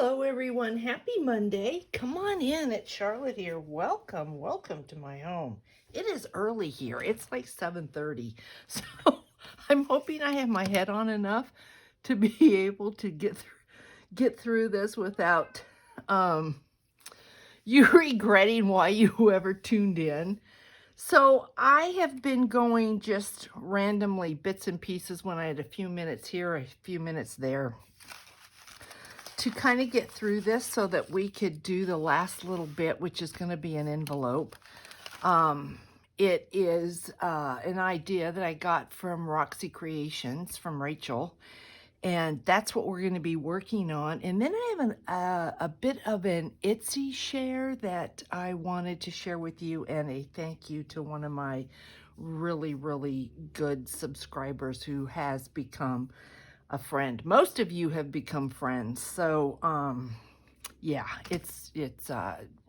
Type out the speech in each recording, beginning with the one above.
Hello, everyone. Happy Monday. Come on in. It's Charlotte here. Welcome to my home. It is early here. It's like 7:30. So I'm hoping I have my head on enough to be able to get through this without you regretting why you ever tuned in. So I have been going just randomly bits and pieces when I had a few minutes here, a few minutes there, to kind of get through this so that we could do the last little bit, which is going to be an envelope. It is an idea that I got from Roxy Creations, from Rachel, and that's what we're going to be working on. And then I have a bit of an Etsy share that I wanted to share with you, and a thank you to one of my really good subscribers who has become a friend. Most of you have become friends. So, yeah, it's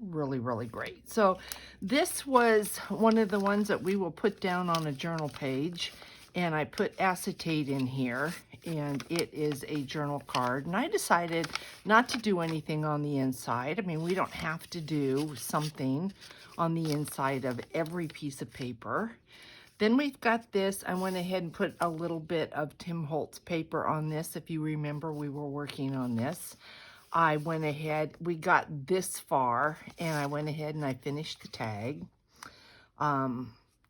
really great. So this was one of the ones that we will put down on a journal page, and I put acetate in here, and it is a journal card. And I decided not to do anything on the inside. I mean, we don't have to do something on the inside of every piece of paper. Then we've got this. I went ahead and put a little bit of Tim Holtz paper on this. If you remember, we were working on this. I went ahead, we got this far, and I went ahead and I finished the tag.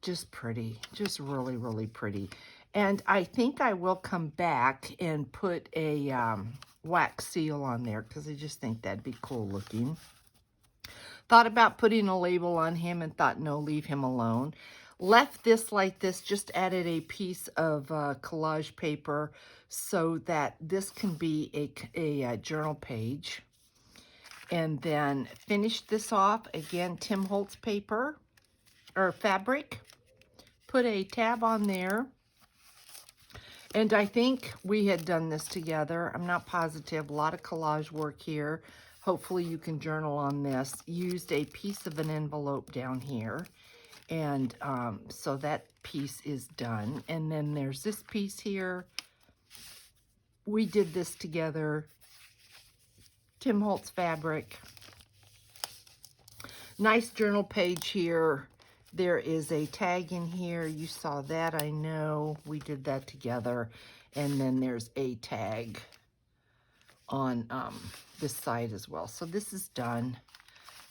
Just pretty, just really pretty. And I think I will come back and put a wax seal on there because I just think that'd be cool looking. Thought about putting a label on him and thought, no, leave him alone. Left this like this, just added a piece of collage paper so that this can be a journal page. And then finished this off, again, Tim Holtz paper, or fabric. Put a tab on there. And I think we had done this together. I'm not positive. A lot of collage work here. Hopefully you can journal on this. Used a piece of an envelope down here. And so that piece is done. And then there's this piece here. We did this together. Tim Holtz fabric. Nice journal page here. There is a tag in here. You saw that, I know. We did that together. And then there's a tag on this side as well. So this is done.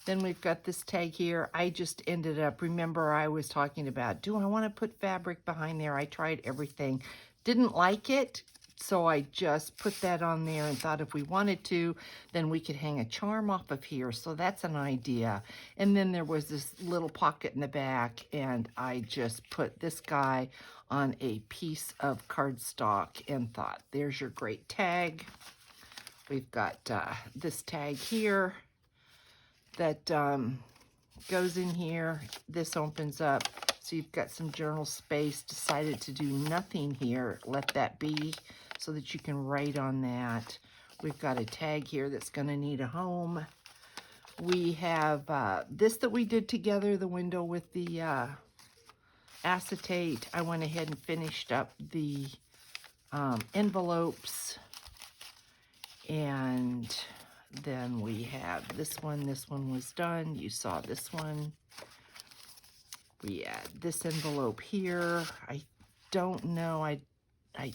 Then we've got this tag here. I just ended up, remember I was talking about, do I want to put fabric behind there? I tried everything. Didn't like it, so I just put that on there and thought if we wanted to, then we could hang a charm off of here. So that's an idea. And then there was this little pocket in the back, and I just put this guy on a piece of cardstock and thought, there's your great tag. We've got this tag here that goes in here. This opens up, so you've got some journal space. Decided to do nothing here. Let that be so that you can write on that. We've got a tag here that's going to need a home. We have this that we did together, the window with the acetate. I went ahead and finished up the envelopes. And then we have this one. This one was done. You saw this one. We add this envelope here. I don't know. I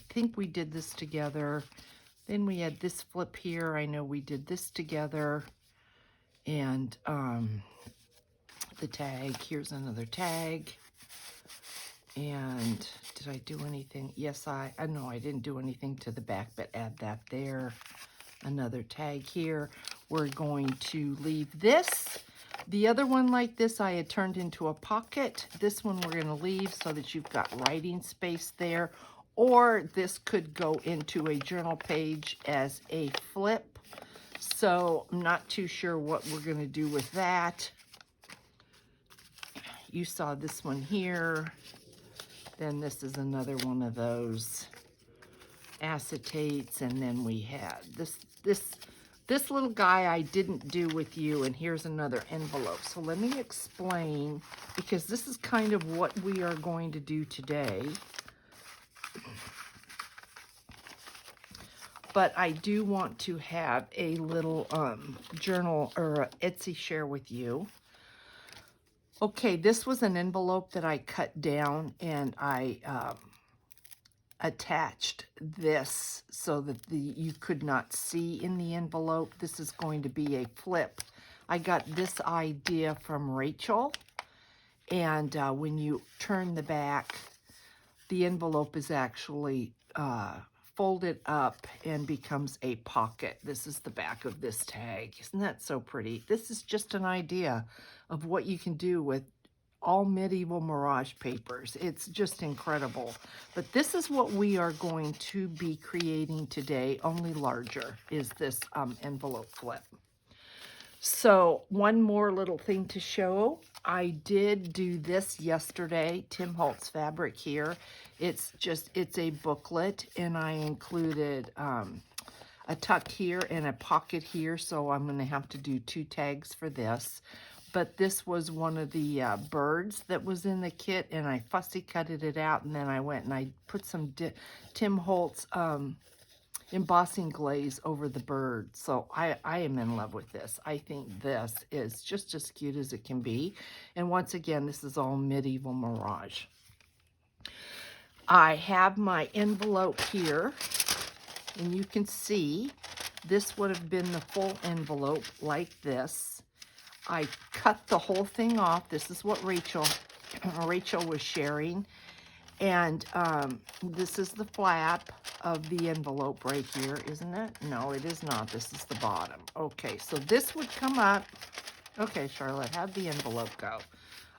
think we did this together. Then we had this flip here. I know we did this together. And the tag. Here's another tag. And did I do anything? Yes, I know I didn't do anything to the back, but add that there. Another tag here. We're going to leave this. The other one like this I had turned into a pocket. This one we're going to leave so that you've got writing space there. Or this could go into a journal page as a flip. So I'm not too sure what we're going to do with that. You saw this one here. Then this is another one of those acetates, and then we had this little guy I didn't do with you, and here's another envelope. So let me explain, because this is kind of what we are going to do today. but I do want to have a little journal or a Etsy share with you. Okay, this was an envelope that I cut down, and I attached this so that you could not see in the envelope. This is going to be a flip. I got this idea from Rachel, and when you turn the back, the envelope is actually folded up and becomes a pocket. This is the back of this tag. Isn't that so pretty? This is just an idea of what you can do with all medieval Mirage papers. It's just incredible. But this is what we are going to be creating today, only larger, is this envelope flip. So one more little thing to show. I did do this yesterday, Tim Holtz fabric here. It's a booklet, and I included a tuck here and a pocket here, so I'm going to have to do 2 tags for this. But this was one of the birds that was in the kit, and I fussy cutted it out, and then I went and I put some Tim Holtz embossing glaze over the bird. So I am in love with this. I think this is just as cute as it can be. And once again, this is all medieval Mirage. I have my envelope here, and you can see this would have been the full envelope like this. I cut the whole thing off. This is what Rachel was sharing. And this is the flap of the envelope right here, isn't it? No, it is not. This is the bottom. Okay, so this would come up. Okay, Charlotte, how'd the envelope go?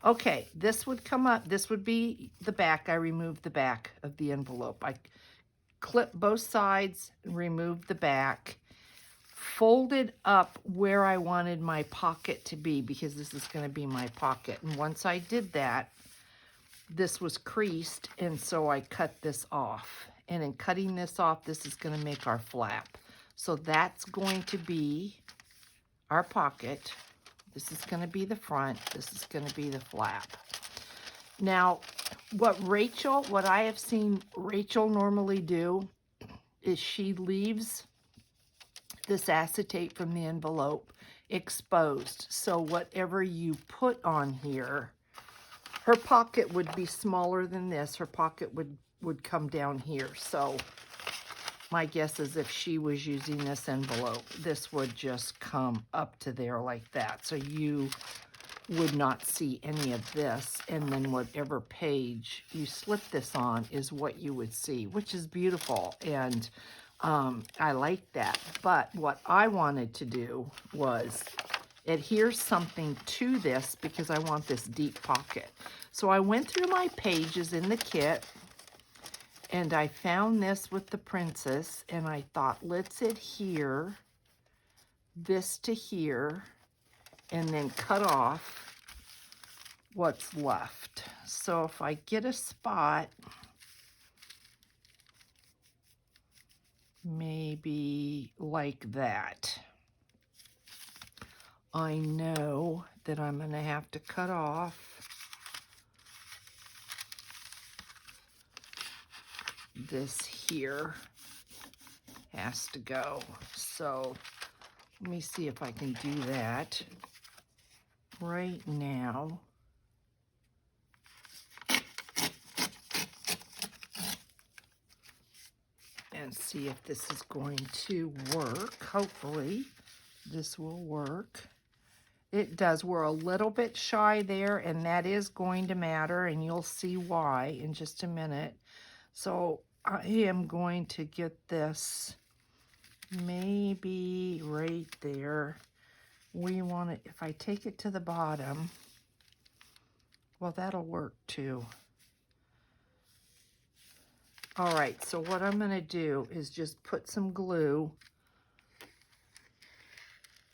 Okay, this would come up. This would be the back. I removed the back of the envelope. I clipped both sides, removed the back, folded up where I wanted my pocket to be, because this is going to be my pocket. And once I did that, this was creased, and so I cut this off. And in cutting this off, this is going to make our flap. So that's going to be our pocket. This is going to be the front. This is going to be the flap. Now, what I have seen Rachel normally do is she leaves this acetate from the envelope exposed. So whatever you put on here, her pocket would be smaller than this. Her pocket would come down here. So my guess is if she was using this envelope, this would just come up to there like that. So you would not see any of this. And then whatever page you slip this on is what you would see, which is beautiful. And I like that. But what I wanted to do was adhere something to this, because I want this deep pocket. So I went through my pages in the kit, and I found this with the princess, and I thought, let's adhere this to here and then cut off what's left. So if I get a spot, maybe like that, I know that I'm going to have to cut off this here. Has to go. So let me see if I can do that right now. And see if this is going to work. Hopefully this will work. It does. We're a little bit shy there, and that is going to matter, and you'll see why in just a minute. So I am going to get this maybe right there. We want it, if I take it to the bottom, well, that'll work too. All right, so what I'm going to do is just put some glue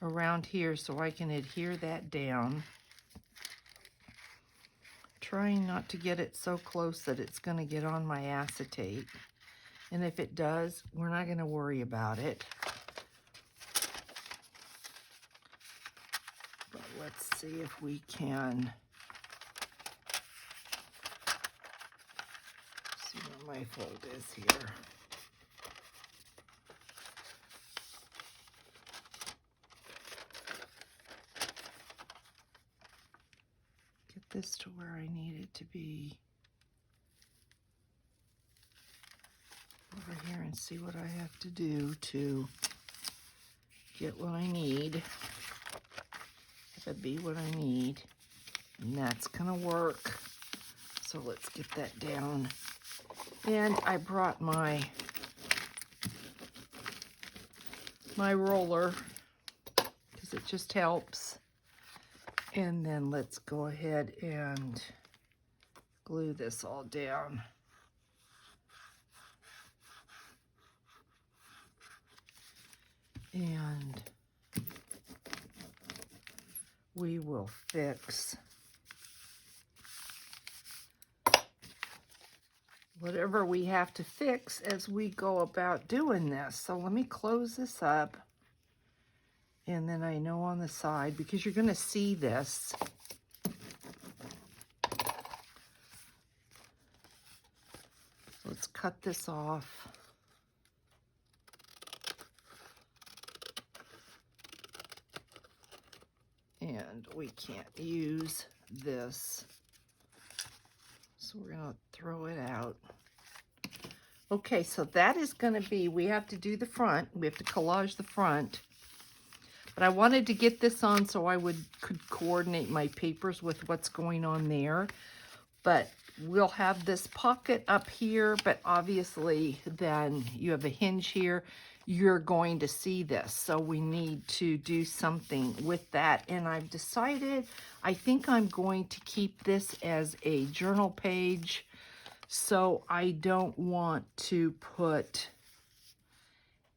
around here so I can adhere that down. Trying not to get it so close that it's going to get on my acetate. And if it does, we're not going to worry about it. But let's see if we can see where my fold is here. this to where I need it to be. Over here and see what I have to do to get what I need. Have it be what I need. And that's gonna work. So let's get that down. And I brought my roller because it just helps. And then let's go ahead and glue this all down. And we will fix whatever we have to fix as we go about doing this. So let me close this up. And then I know on the side, because you're going to see this. Let's cut this off. And we can't use this. So we're going to throw it out. Okay, so that is going to be, we have to do the front. We have to collage the front. But I wanted to get this on so I could coordinate my papers with what's going on there. But we'll have this pocket up here, but obviously then you have a hinge here. You're going to see this, so we need to do something with that. And I've decided, I think I'm going to keep this as a journal page, so I don't want to put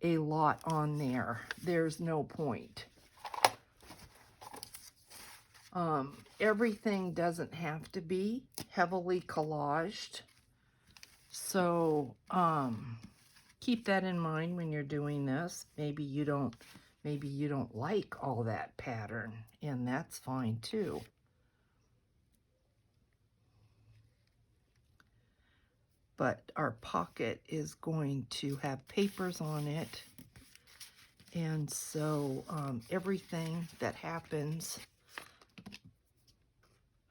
a lot on there. There's no point. Everything doesn't have to be heavily collaged, so keep that in mind when you're doing this. Maybe you don't like all that pattern, and that's fine too. But our pocket is going to have papers on it, and so everything that happens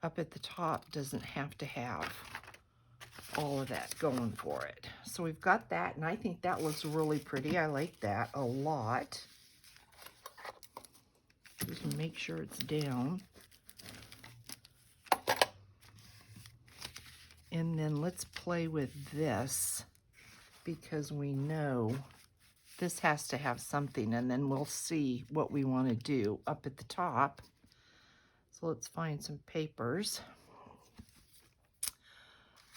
up at the top doesn't have to have all of that going for it. So we've got that, and I think that looks really pretty. I like that a lot. Just make sure it's down. And then let's play with this, because we know this has to have something, and then we'll see what we want to do up at the top. So let's find some papers.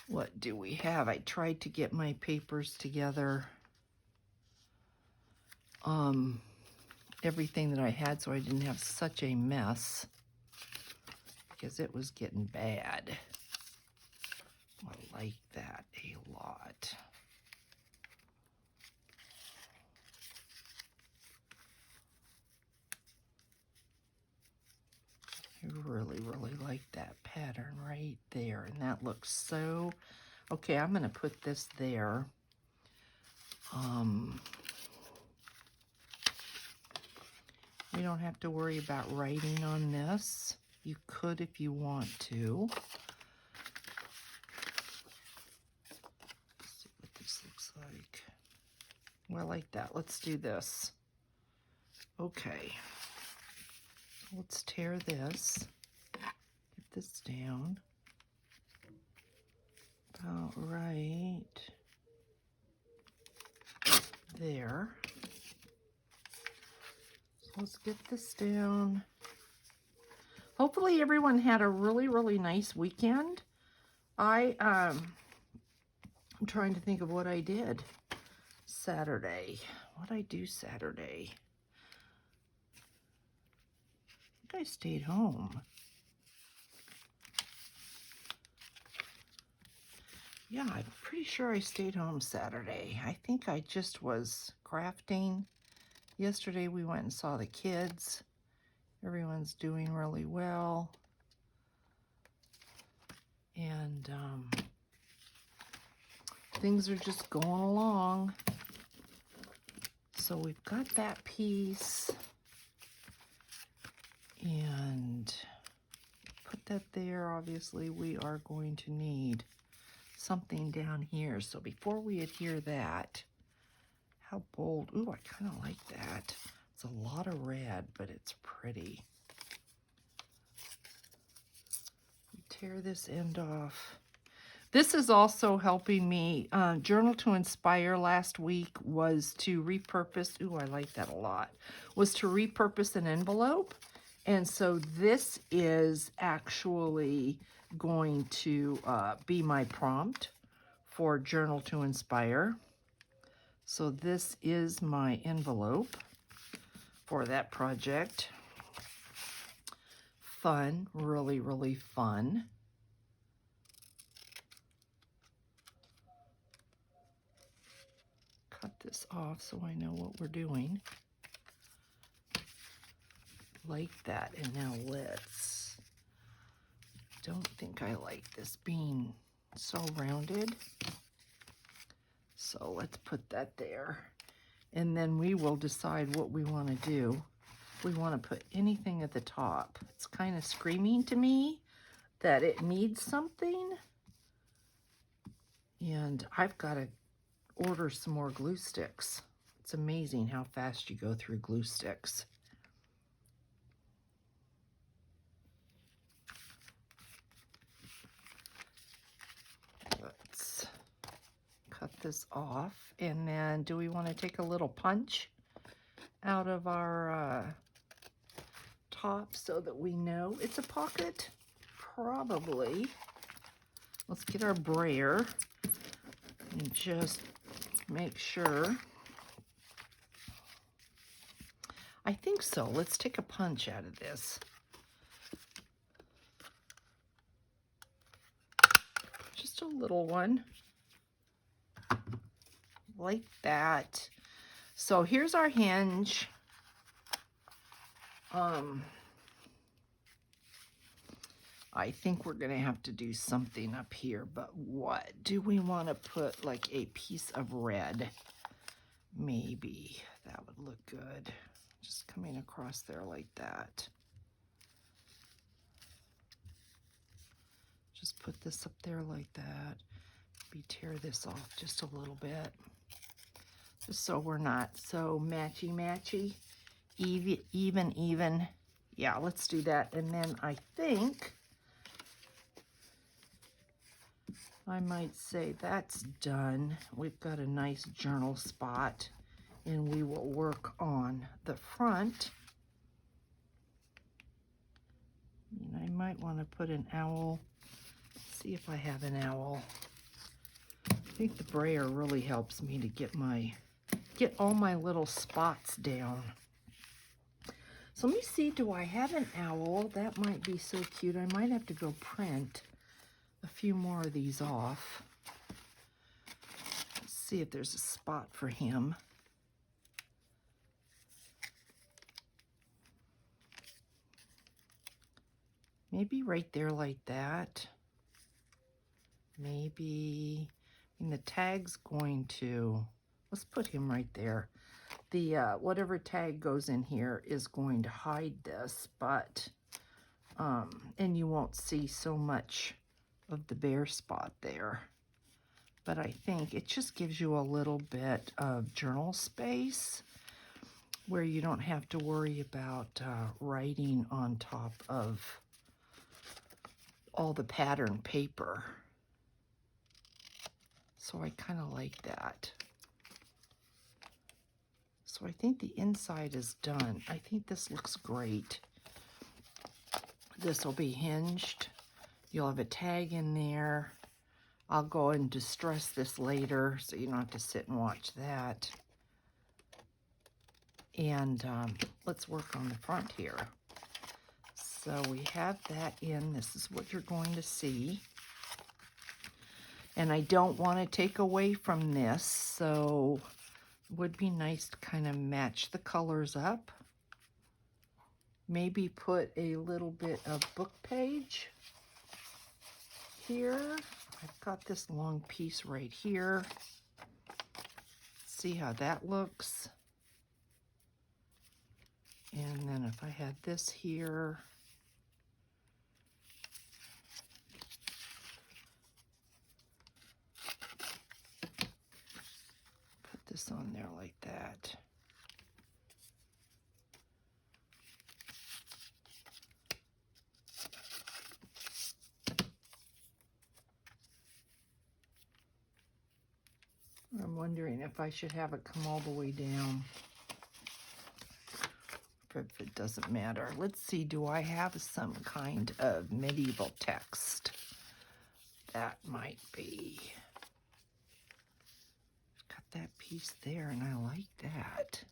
What do we have? I tried to get my papers together. Everything that I had, so I didn't have such a mess, because it was getting bad. I like that a lot. I really, really like that pattern right there. And that looks so... Okay, I'm going to put this there. You don't have to worry about writing on this. You could if you want to. Let's see what this looks like. Well, I like that. Let's do this. Okay. Let's tear this. Get this down. About right there. So let's get this down. Hopefully everyone had a really, really nice weekend. I'm trying to think of what I did Saturday. What did I do Saturday? I think I stayed home. Yeah, I'm pretty sure I stayed home Saturday. I think I just was crafting. Yesterday we went and saw the kids. Everyone's doing really well. And things are just going along. So we've got that piece. And put that there, obviously we are going to need something down here. So before we adhere that, how bold, ooh, I kind of like that. It's a lot of red, but it's pretty. We tear this end off. This is also helping me. Journal to Inspire last week was to repurpose, ooh, I like that a lot, was to repurpose an envelope. And so this is actually going to be my prompt for Journal to Inspire. So this is my envelope for that project. Fun, really, really fun. Cut this off so I know what we're doing. Like that. And now let's, don't think I like this being so rounded. So let's put that there. And then we will decide what we want to do. We want to put anything at the top. It's kind of screaming to me that it needs something. And I've got to order some more glue sticks. It's amazing how fast you go through glue sticks. Let's cut this off. And then do we want to take a little punch out of our top so that we know it's a pocket? Probably. Let's get our brayer and just make sure. I think so. Let's take a punch out of this. Just a little one. Like that. So here's our hinge. I think we're going to have to do something up here, but what? Do we want to put like a piece of red? Maybe that would look good. Just coming across there like that. Just put this up there like that. Maybe tear this off just a little bit. Just so we're not so matchy-matchy. Even. Yeah, let's do that. And then I think I might say that's done. We've got a nice journal spot, and we will work on the front. And I might want to put an owl. See if I have an owl. I think the brayer really helps me to get all my little spots down. So let me see, do I have an owl? That might be so cute. I might have to go print a few more of these off. Let's see if there's a spot for him. Maybe right there like that. Maybe, and the tag's going to, let's put him right there. The whatever tag goes in here is going to hide this, but and you won't see so much of the bare spot there. But I think it just gives you a little bit of journal space where you don't have to worry about writing on top of all the pattern paper. So I kind of like that. So I think the inside is done. I think this looks great. This will be hinged. You'll have a tag in there. I'll go and distress this later so you don't have to sit and watch that. And let's work on the front here. So we have that in. This is what you're going to see. And I don't want to take away from this, so it would be nice to kind of match the colors up. Maybe put a little bit of book page here. I've got this long piece right here. See how that looks. And then if I had this here, I'm wondering if I should have it come all the way down. If it doesn't matter. Let's see, do I have some kind of medieval text? That might be. Got that piece there, and I like that.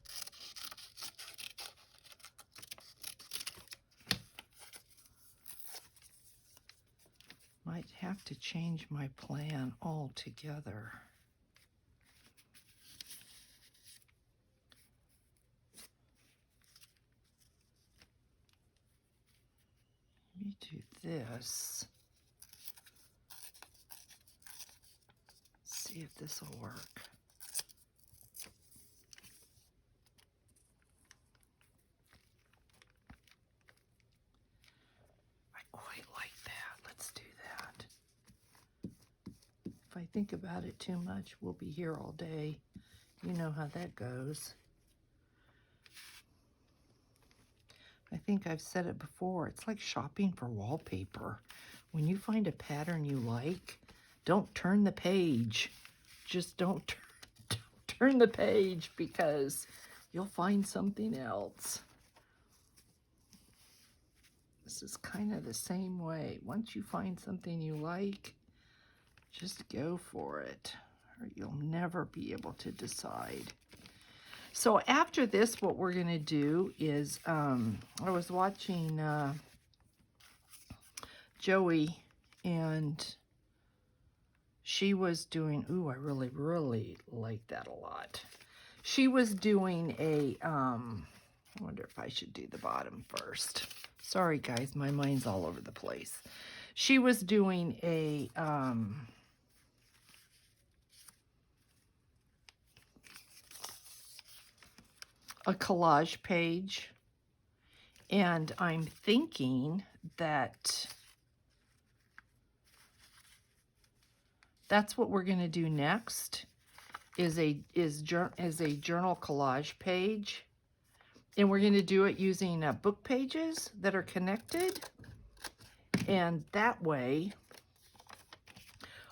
Might have to change my plan altogether. Let me do this. See if this will work. I quite like that. Let's do that. If I think about it too much, we'll be here all day. You know how that goes. I think I've said it before. It's like shopping for wallpaper. When you find a pattern you like, don't turn the page. Just don't turn the page, because you'll find something else. This is kind of the same way. Once you find something you like, just go for it, or you'll never be able to decide. So after this, what we're going to do is, I was watching Joey, and she was doing, ooh, I really, really like that a lot. She was doing a, I wonder if I should do the bottom first. Sorry, guys, my mind's all over the place. She was doing a collage page, and I'm thinking that that's what we're going to do next, is a journal collage page, and we're going to do it using book pages that are connected, and that way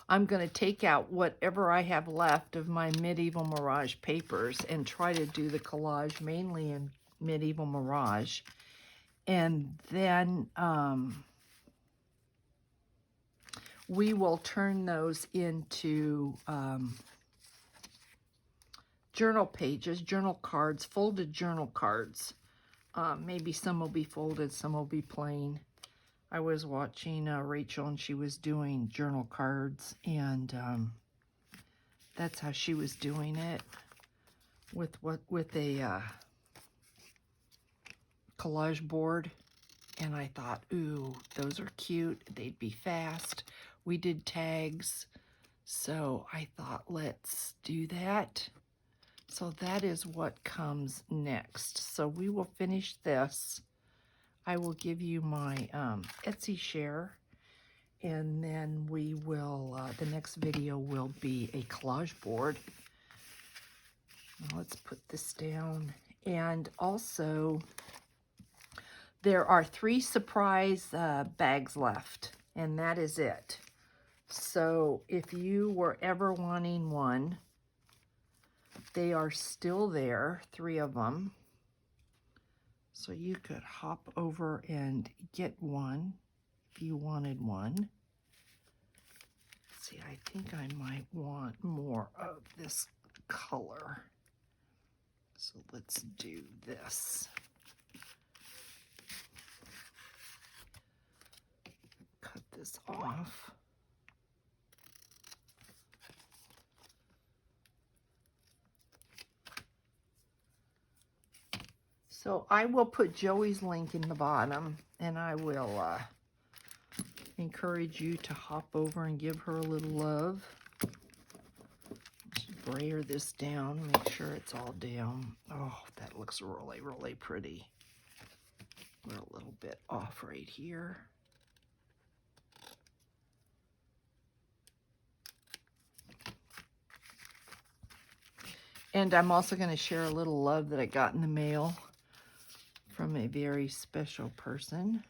I'm going to take out whatever I have left of my Medieval Mirage papers and try to do the collage mainly in Medieval Mirage. And then we will turn those into journal pages, journal cards, folded journal cards. Maybe some will be folded, some will be plain. I was watching Rachel, and she was doing journal cards, and that's how she was doing it, with a collage board. And I thought, ooh, those are cute. They'd be fast. We did tags, so I thought, let's do that. So that is what comes next. So we will finish this. I will give you my Etsy share, and then we will, the next video will be a collage board. Now let's put this down. And also, there are 3 surprise bags left, and that is it. So if you were ever wanting one, they are still there, 3 of them. So you could hop over and get one if you wanted one. See, I think I might want more of this color. So let's do this. Cut this off. So I will put Joey's link in the bottom, and I will encourage you to hop over and give her a little love. Just brayer this down, make sure it's all down. Oh, that looks really, really pretty. We're a little bit off right here. And I'm also going to share a little love that I got in the mail from a very special person.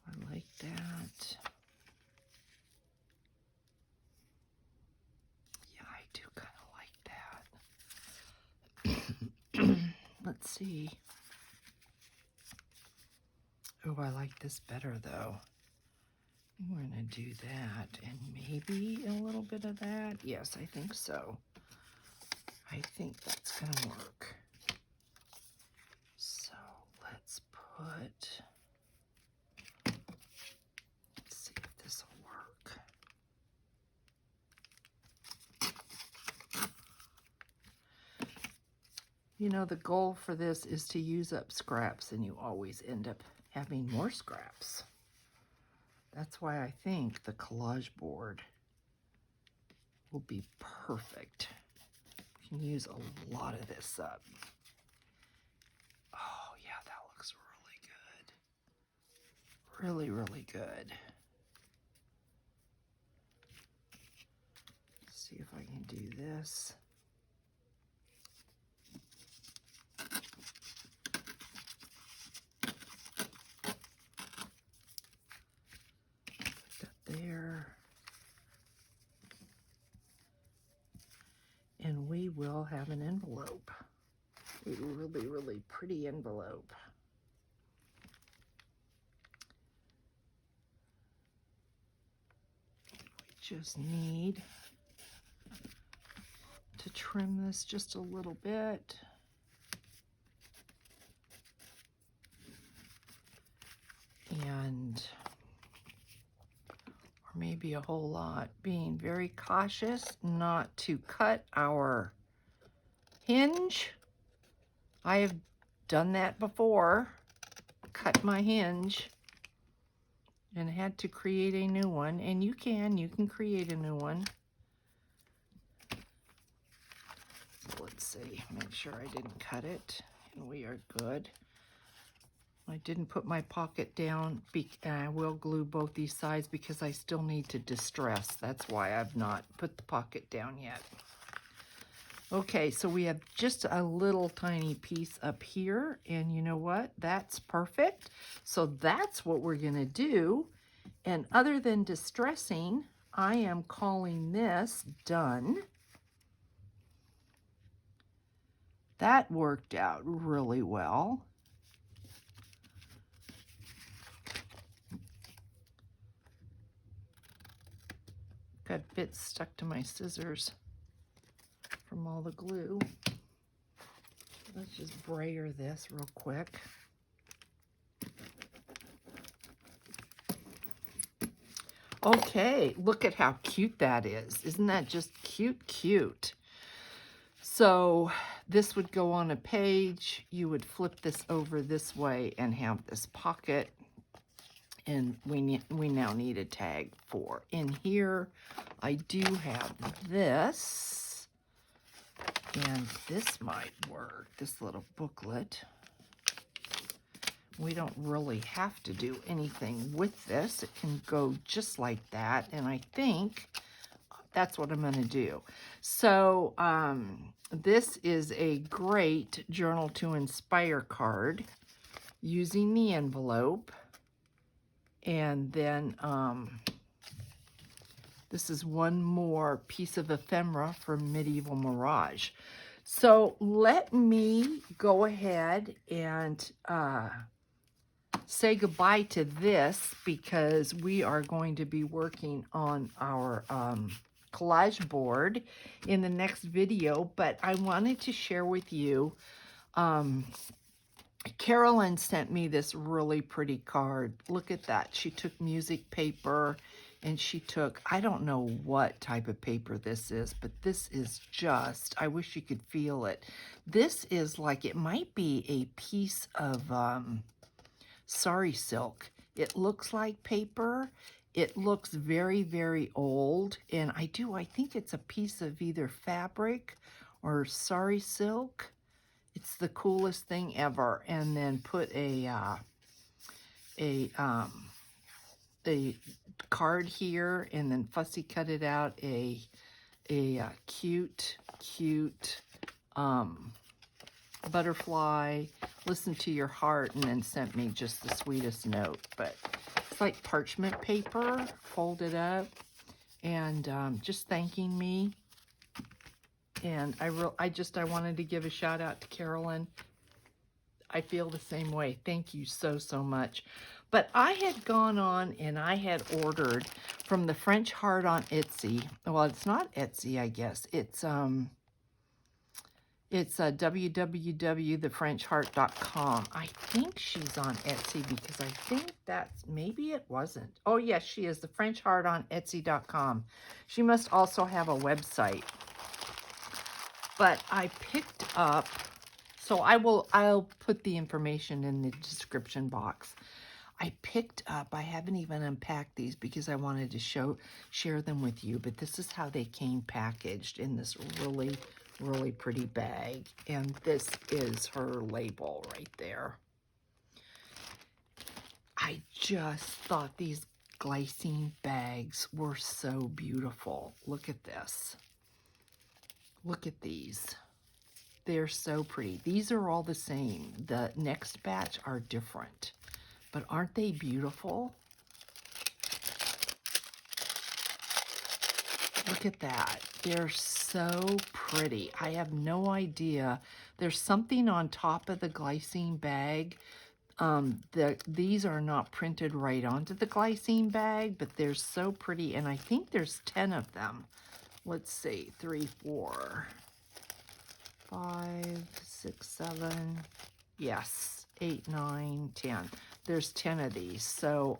I like that. let's see. Oh, I like this better though. We're gonna do that and maybe a little bit of that. Yes, I think so. I think that's gonna work. So let's see if this will work. You know, the goal for this is to use up scraps, and you always end up having more scraps. That's why I think the collage board will be perfect. You can use a lot of this up. Oh yeah, that looks really good. Really, really good. Let's see if I can do this. Put that there. And we will have an envelope. A really, really pretty envelope. We just need to trim this just a little bit. And, or maybe a whole lot, being very cautious not to cut our hinge. I have done that before, cut my hinge and had to create a new one, and you can create a new one. So let's see, make sure I didn't cut it, and we are good. I didn't put my pocket down, and I will glue both these sides because I still need to distress. That's why I've not put the pocket down yet. Okay, so we have just a little tiny piece up here, and you know what? That's perfect. So that's what we're gonna do. And other than distressing, I am calling this done. That worked out really well. Got bits stuck to my scissors from all the glue. Let's just brayer this real quick. Okay, look at how cute that is. Isn't that just cute, cute? So this would go on a page. You would flip this over this way and have this pocket. And we now need a tag for. In here, I do have this. And this might work, this little booklet. We don't really have to do anything with this. It can go just like that. And I think that's what I'm going to do. So this is a great Journal to Inspire card using the envelope. And then this is one more piece of ephemera from Medieval Mirage. So let me go ahead and say goodbye to this because we are going to be working on our collage board in the next video. But I wanted to share with you, Carolyn sent me this really pretty card. Look at that. She took music paper and she took, I don't know what type of paper this is, but this is just, I wish you could feel it. This is like, it might be a piece of sari silk. It looks like paper. It looks very, very old. And I think it's a piece of either fabric or sari silk. It's the coolest thing ever. And then put a card here, and then fussy cut it out a cute butterfly, listen to your heart, and then sent me just the sweetest note. But it's like parchment paper folded up, and just thanking me. And I wanted to give a shout out to Carolyn I feel the same way. Thank you so, so much. But I had gone on and I had ordered from the French Heart on Etsy. Well, it's not Etsy, I guess. It's www.thefrenchheart.com. I think she's on Etsy because I think that's, maybe it wasn't. Oh, yes, she is. The French Heart on Etsy.com. She must also have a website. But I picked up, so I'll put the information in the description box. I picked up, I haven't even unpacked these because I wanted to share them with you, but this is how they came packaged in this really, really pretty bag. And this is her label right there. I just thought these glycine bags were so beautiful. Look at this. Look at these. They're so pretty. These are all the same. The next batch are different. But aren't they beautiful? Look at that. They're so pretty. I have no idea. There's something on top of the glycine bag. These are not printed right onto the glycine bag, but they're so pretty. And I think there's 10 of them. Let's see. 3, 4, 5, 6, 7. Yes. 8, 9, 10. There's 10 of these. So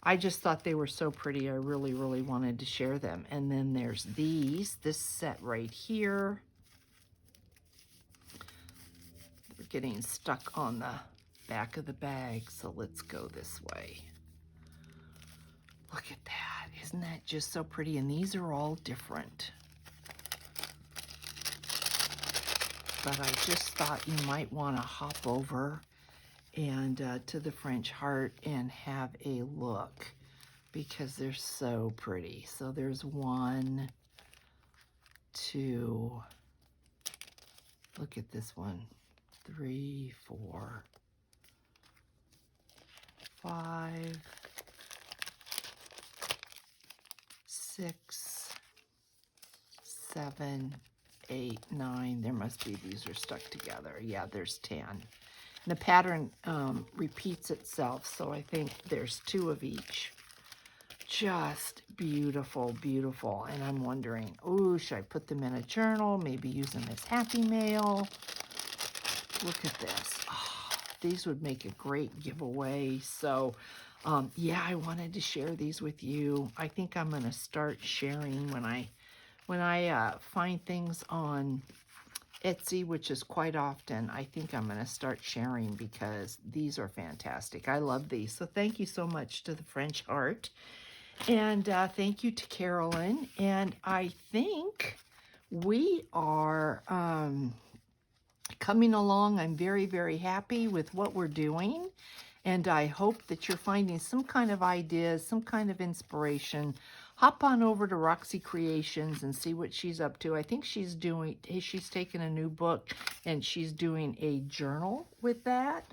I just thought they were so pretty. I really, really wanted to share them. And then there's this set right here. They're getting stuck on the back of the bag. So let's go this way. Look at that. Isn't that just so pretty? And these are all different. But I just thought you might want to hop over and to the French Heart and have a look because they're so pretty. So there's 1, 2, look at this one, 3, 4, 5, 6, 7, 8, 9. There must be, these are stuck together. Yeah, there's 10. And the pattern repeats itself, so I think there's 2 of each. Just beautiful, beautiful. And I'm wondering, oh, should I put them in a journal? Maybe use them as Happy Mail. Look at this. Oh, these would make a great giveaway. So, yeah, I wanted to share these with you. I think I'm going to start sharing when I find things on Etsy, which is quite often. I think I'm going to start sharing because these are fantastic. I love these. So thank you so much to the French Heart. And thank you to Carolyn. And I think we are coming along. I'm very, very happy with what we're doing. And I hope that you're finding some kind of ideas, some kind of inspiration. Hop on over to Roxy Creations and see what she's up to. I think she's taken a new book and she's doing a journal with that.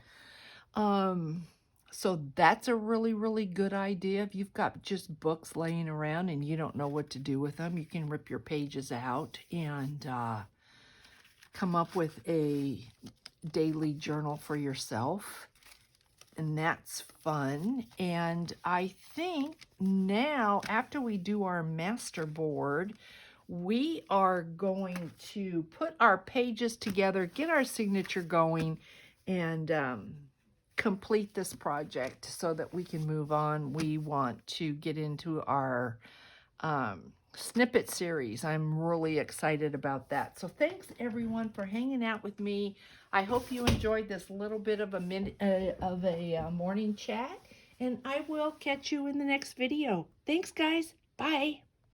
So that's a really, really good idea. If you've got just books laying around and you don't know what to do with them, you can rip your pages out and come up with a daily journal for yourself. And that's fun. And I think now, after we do our master board, we are going to put our pages together, get our signature going, and complete this project so that we can move on. We want to get into our snippet series. I'm really excited about that. So thanks everyone for hanging out with me. I hope you enjoyed this little bit of a morning chat, and I will catch you in the next video. Thanks guys. Bye.